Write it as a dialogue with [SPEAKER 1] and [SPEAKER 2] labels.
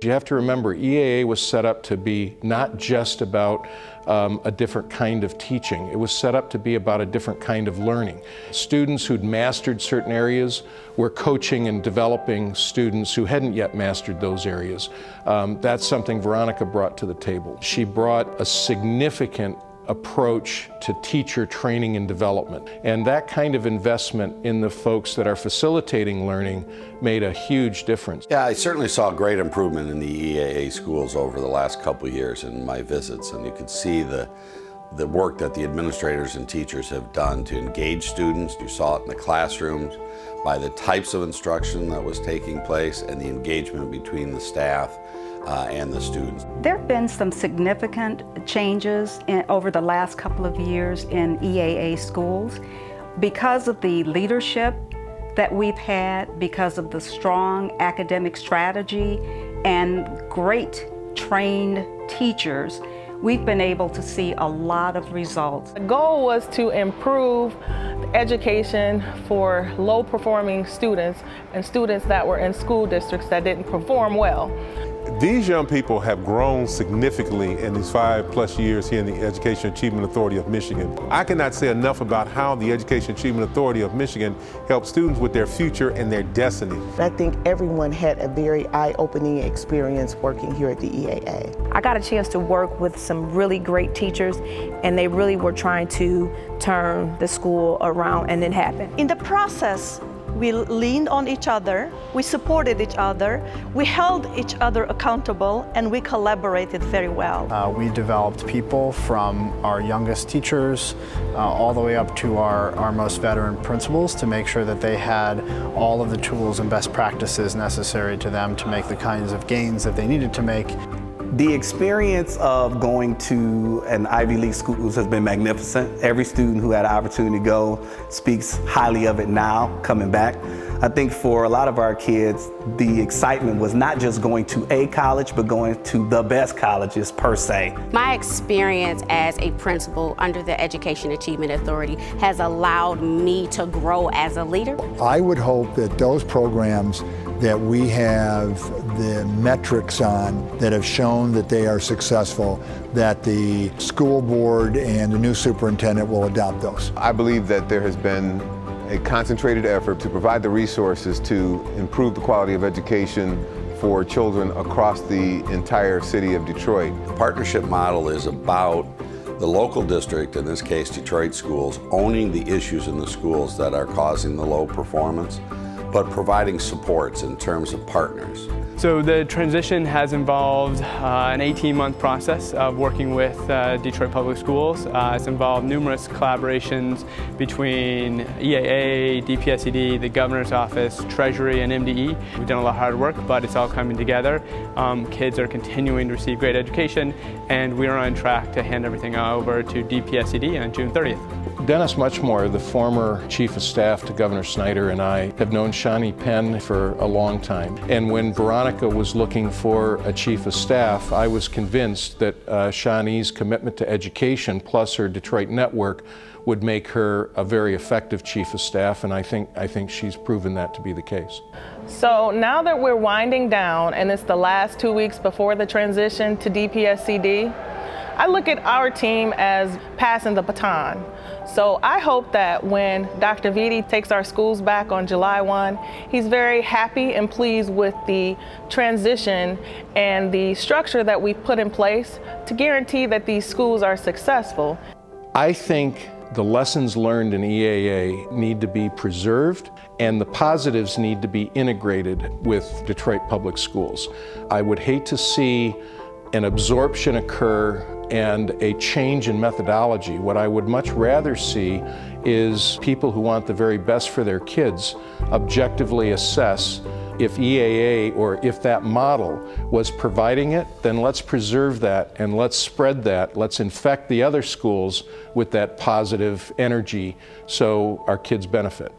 [SPEAKER 1] You have to remember, EAA was set up to be not just about a different kind of teaching. It was set up to be about a different kind of learning. Students who'd mastered certain areas were coaching and developing students who hadn't yet mastered those areas. That's something Veronica brought to the table. She brought a significant approach to teacher training and development. And that kind of investment in the folks that are facilitating learning made a huge difference.
[SPEAKER 2] Yeah, I certainly saw great improvement in the EAA schools over the last couple of years in my visits, and you could see the work that the administrators and teachers have done to engage students. You saw it in the classrooms by the types of instruction that was taking place and the engagement between the staff and the students.
[SPEAKER 3] There have been some significant changes over the last couple of years in EAA schools because of the leadership that we've had, because of the strong academic strategy and great trained teachers. We've been able to see a lot of results.
[SPEAKER 4] The goal was to improve education for low-performing students and students that were in school districts that didn't perform well.
[SPEAKER 5] These young people have grown significantly in these 5+ years here in the Education Achievement Authority of Michigan. I cannot say enough about how the Education Achievement Authority of Michigan helps students with their future and their destiny.
[SPEAKER 6] I think everyone had a very eye-opening experience working here at the EAA.
[SPEAKER 7] I got a chance to work with some really great teachers, and they really were trying to turn the school around, and it happened.
[SPEAKER 8] In the process, we leaned on each other, we supported each other, we held each other accountable, and we collaborated very well.
[SPEAKER 9] We developed people from our youngest teachers all the way up to our most veteran principals to make sure that they had all of the tools and best practices necessary to them to make the kinds of gains that they needed to make.
[SPEAKER 10] The experience of going to an Ivy League schools has been magnificent. Every student who had an opportunity to go speaks highly of it now, coming back. I think for a lot of our kids, the excitement was not just going to a college, but going to the best colleges per se.
[SPEAKER 11] My experience as a principal under the Education Achievement Authority has allowed me to grow as a leader.
[SPEAKER 12] I would hope that those programs that we have the metrics on that have shown that they are successful, that the school board and the new superintendent will adopt those.
[SPEAKER 13] I believe that there has been a concentrated effort to provide the resources to improve the quality of education for children across the entire city of Detroit.
[SPEAKER 2] The partnership model is about the local district, in this case Detroit schools, owning the issues in the schools that are causing the low performance, but providing supports in terms of partners.
[SPEAKER 14] So the transition has involved an 18-month process of working with Detroit Public Schools. It's involved numerous collaborations between EAA, DPSCD, the Governor's Office, Treasury, and MDE. We've done a lot of hard work, but it's all coming together. Kids are continuing to receive great education, and we are on track to hand everything over to DPSCD on June 30th.
[SPEAKER 1] Dennis Muchmore, the former Chief of Staff to Governor Snyder, and I have known Shawnee Penn for a long time. And when Veronica was looking for a Chief of Staff, I was convinced that Shawnee's commitment to education plus her Detroit network would make her a very effective Chief of Staff, and I think she's proven that to be the case.
[SPEAKER 4] So now that we're winding down and it's the last 2 weeks before the transition to DPSCD, I look at our team as passing the baton. So I hope that when Dr. Vitti takes our schools back on July 1, he's very happy and pleased with the transition and the structure that we've put in place to guarantee that these schools are successful.
[SPEAKER 1] I think the lessons learned in EAA need to be preserved, and the positives need to be integrated with Detroit Public Schools. I would hate to see an absorption occur and a change in methodology. What I would much rather see is people who want the very best for their kids objectively assess if EAA or if that model was providing it, then let's preserve that and let's spread that. Let's infect the other schools with that positive energy so our kids benefit.